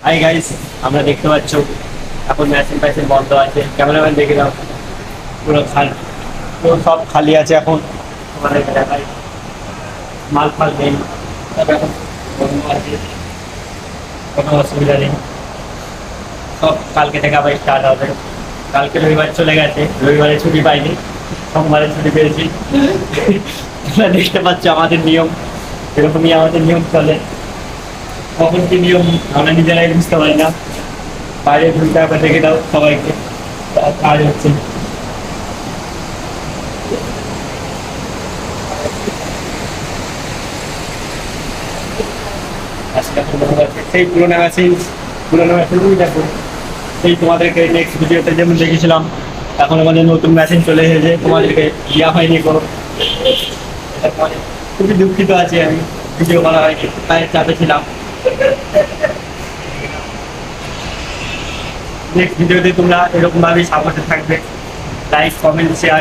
Hi guys, আমরা দেখতে পাচ্ছ এখন মেশিন ফ্যাশন বন্ধ আছে। ক্যামেরাম্যান দেখে দাও, পুরো খালি, পুরো সব খালি আছে এখন। তোমাদেরকে দেখাই, মাল ফাল নেই, সব এখন বন্ধ আছে, কোনো অসুবিধা নেই। সব কালকে থেকে আবার স্টার্ট হবে। কালকে রবিবার চলে গেছে, রবিবারে ছুটি পাইনি, সোমবারে ছুটি পেয়েছি। তোমরা দেখতে পাচ্ছ আমাদের নিয়ম, এরকমই আমাদের নিয়ম চলে। কখন কি নিয়ম আমরা নিজেরাই বুঝতে পারি না। বাইরে ঘুরতে একবার দেখে দাও সবাইকে, কাজ হচ্ছে। আজকে সেই পুরোনো মেশিনই দেখো। সেই তোমাদেরকে নেক্সট ভিডিওতে যেমন দেখেছিলাম, এখন আমাদের নতুন মেশিন চলে এসেছে, তোমাদেরকে ইয়া হয়নি কোনো। এটা তোমাদের খুবই দুঃখিত আছি, আমি ভিডিও করা হয়নি, তাই চাপে ছিলাম। নেক্সট ভিডিওতে তোমরা এরকমভাবেই সাপোর্টে থাকবে, লাইক কমেন্ট শেয়ার।